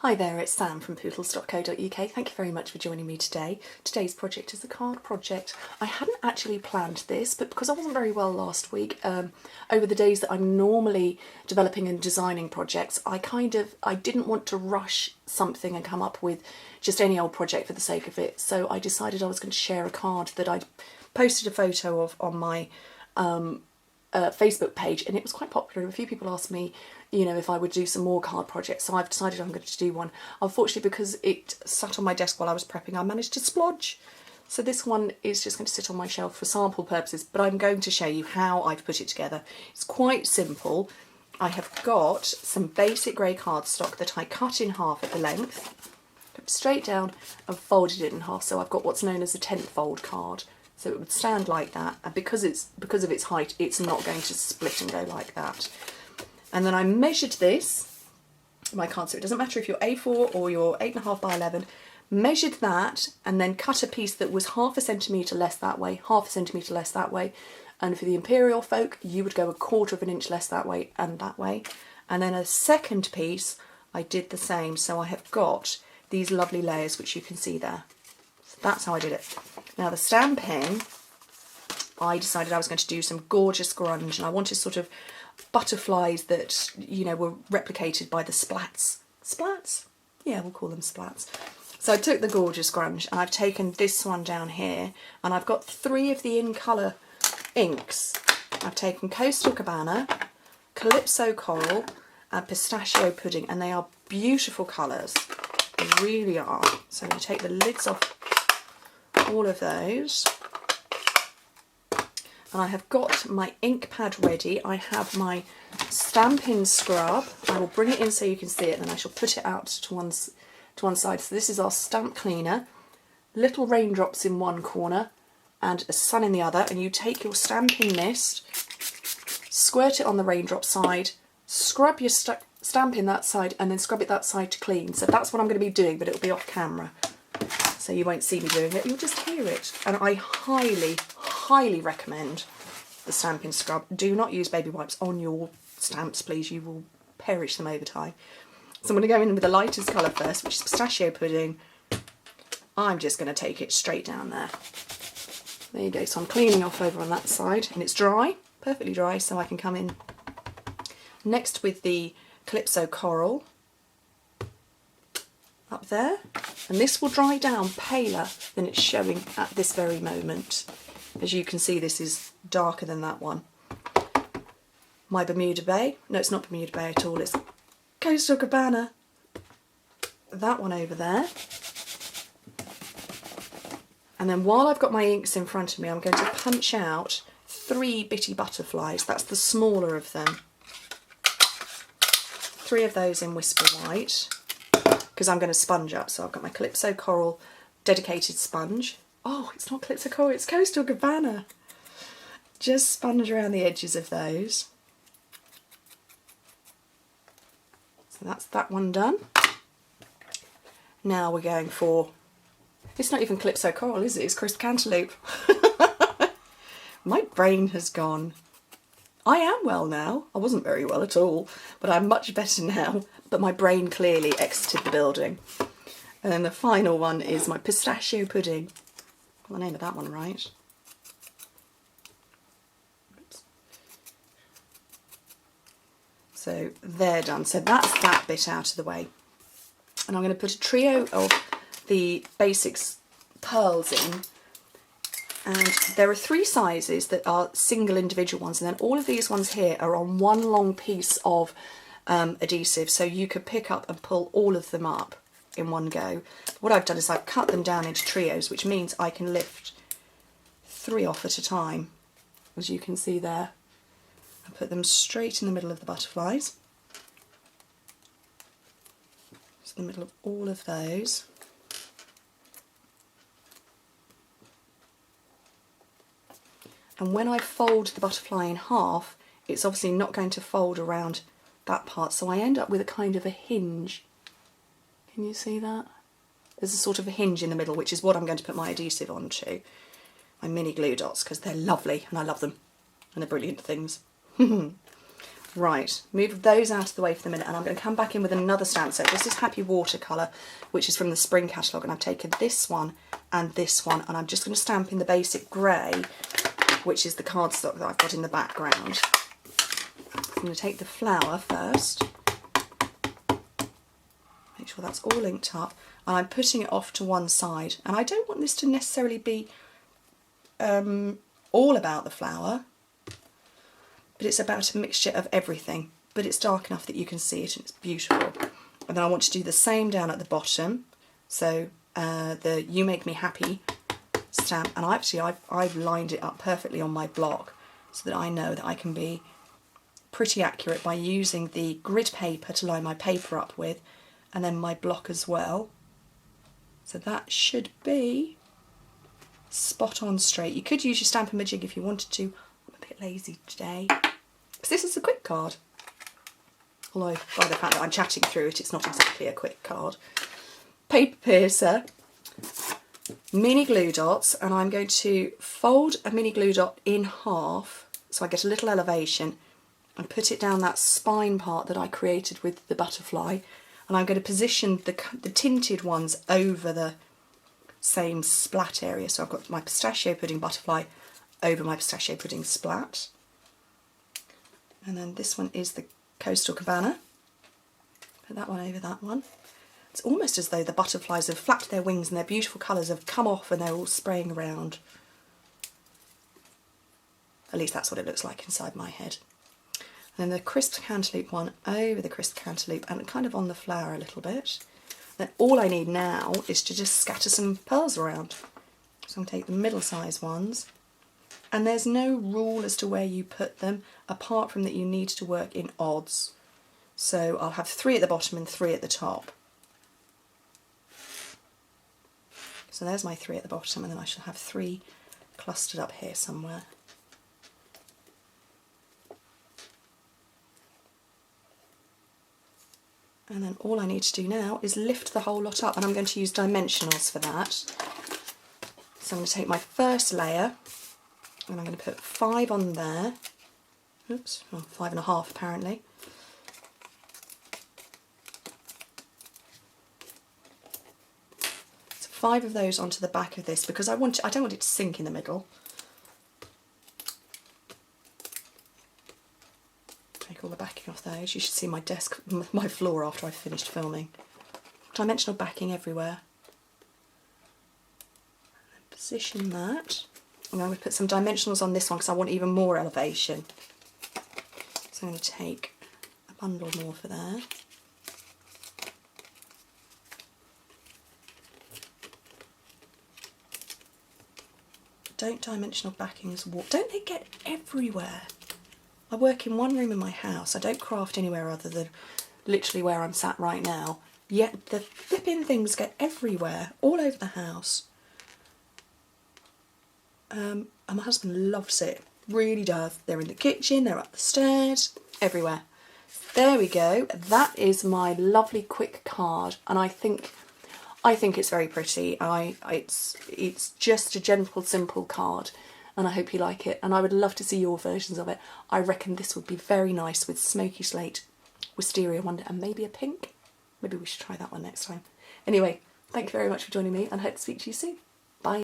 Hi there, it's Sam from Pootles.co.uk. Thank you very much for joining me today. Today's project is a card project. I hadn't actually planned this, but because I wasn't very well last week, over the days that I'm normally developing and designing projects, I didn't want to rush something and come up with just any old project for the sake of it. So I decided I was going to share a card that I'd posted a photo of on my Facebook page, and it was quite popular. A few people asked me, if I would do some more card projects, so I've decided I'm going to do one. Unfortunately, because it sat on my desk while I was prepping, I managed to splodge. So this one is just going to sit on my shelf for sample purposes, but I'm going to show you how I've put it together. It's quite simple. I have got some basic grey cardstock that I cut in half at the length, put straight down and folded it in half, so I've got what's known as a 10th fold card. So it would stand like that, and because of its height, it's not going to split and go like that. And then I measured this, my card, so it doesn't matter if you're A4 or you're 8.5 by 11, measured that and then cut a piece that was 1/2 centimetre less that way, 1/2 centimetre less that way. And for the imperial folk, you would go 1/4 inch less that way and that way. And then a second piece, I did the same. So I have got these lovely layers, which you can see there. So that's how I did it. Now the stamping, I decided I was going to do some gorgeous grunge, and I wanted sort of butterflies that, were replicated by the splats. Splats? Yeah, we'll call them splats. So I took the gorgeous grunge, and I've taken this one down here, and I've got 3 of the in colour inks. I've taken Coastal Cabana, Calypso Coral, and Pistachio Pudding, and they are beautiful colours. They really are. So I'm going to take the lids off all of those. And I have got my ink pad ready. I have my stamping scrub. I will bring it in so you can see it, and then I shall put it out to one side. So this is our stamp cleaner. Little raindrops in one corner and a sun in the other. And you take your stamping mist, squirt it on the raindrop side, scrub your stamp in that side, and then scrub it that side to clean. So that's what I'm going to be doing, but it'll be off camera. So you won't see me doing it, you'll just hear it. And I highly recommend the stamping scrub. Do not use baby wipes on your stamps, please. You will perish them over time. So I'm going to go in with the lightest colour first, which is Pistachio Pudding. I'm just going to take it straight down there. There you go. So I'm cleaning off over on that side, and it's dry, perfectly dry, so I can come in next with the Calypso Coral up there. And this will dry down paler than it's showing at this very moment. As you can see, this is darker than that one. My Bermuda Bay. No, it's not Bermuda Bay at all. It's Coastal Cabana. That one over there. And then while I've got my inks in front of me, I'm going to punch out 3 bitty butterflies. That's the smaller of them. 3 of those in Whisper White, because I'm going to sponge up. So I've got my Calypso Coral dedicated sponge. Oh, it's not Calypso Coral, it's Coastal Cabana. Just sponge around the edges of those. So that's that one done. Now we're going for, it's not even Calypso Coral, is it? It's Crisp Cantaloupe. My brain has gone. I am well now. I wasn't very well at all, but I'm much better now. But my brain clearly exited the building. And then the final one is my Pistachio Pudding. Got the name of that one right. So they're done. So that's that bit out of the way. And I'm going to put a trio of the basics pearls in. And there are 3 sizes that are single individual ones, and then all of these ones here are on one long piece of adhesive, so you could pick up and pull all of them up in one go. What I've done is I've cut them down into trios, which means I can lift 3 off at a time, as you can see there. I put them straight in the middle of the butterflies. Just in the middle of all of those. And when I fold the butterfly in half, it's obviously not going to fold around that part, so I end up with a kind of a hinge. Can you see that? There's a sort of a hinge in the middle, which is what I'm going to put my adhesive onto. My mini glue dots, because they're lovely and I love them. And they're brilliant things. Right, move those out of the way for the minute, and I'm going to come back in with another stamp set. This is Happy Watercolour, which is from the spring catalogue, and I've taken this one and this one, and I'm just going to stamp in the basic grey, which is the cardstock that I've got in the background. I'm going to take the flower first, make sure that's all linked up, and I'm putting it off to one side. And I don't want this to necessarily be all about the flower, but it's about a mixture of everything, but it's dark enough that you can see it and it's beautiful. And then I want to do the same down at the bottom, so the You Make Me Happy stamp, and I've lined it up perfectly on my block so that I know that I can be pretty accurate by using the grid paper to line my paper up with, and then my block as well. So that should be spot on straight. You could use your Stamp-A-Majig if you wanted to. I'm a bit lazy today, because this is a quick card. Although by the fact that I'm chatting through it, it's not exactly a quick card. Paper piercer, mini glue dots, and I'm going to fold a mini glue dot in half so I get a little elevation and put it down that spine part that I created with the butterfly, and I'm going to position the tinted ones over the same splat area. So I've got my pistachio pudding butterfly over my pistachio pudding splat, and then this one is the Coastal Cabana. Put that one over that one. It's almost as though the butterflies have flapped their wings and their beautiful colours have come off and they're all spraying around. At least that's what it looks like inside my head. And then the crisp cantaloupe one over the crisp cantaloupe and kind of on the flower a little bit. Then all I need now is to just scatter some pearls around. So I'm going to take the middle size ones, and there's no rule as to where you put them apart from that you need to work in odds. So I'll have 3 at the bottom and 3 at the top. So there's my 3 at the bottom, and then I shall have 3 clustered up here somewhere. And then all I need to do now is lift the whole lot up, and I'm going to use dimensionals for that. So I'm going to take my first layer and I'm going to put 5 on there. Oops, well, 5.5 apparently. So 5 of those onto the back of this, because I don't want it to sink in the middle. Take all the backing off those. You should see my desk, my floor after I've finished filming. Dimensional backing everywhere. Position that. And I'm going to put some dimensionals on this one because I want even more elevation. So I'm going to take a bundle more for there. Don't dimensional backings walk. Don't they get everywhere? I work in one room in my house. I don't craft anywhere other than literally where I'm sat right now. Yet the flipping things get everywhere, all over the house. And my husband loves it, really does. They're in the kitchen, they're up the stairs, everywhere. There we go. That is my lovely quick card, and I think it's very pretty. It's just a gentle, simple card. And I hope you like it, and I would love to see your versions of it. I reckon this would be very nice with smoky slate, wisteria wonder, and maybe a pink. Maybe we should try that one next time. Anyway, thank you very much for joining me, and I hope to speak to you soon.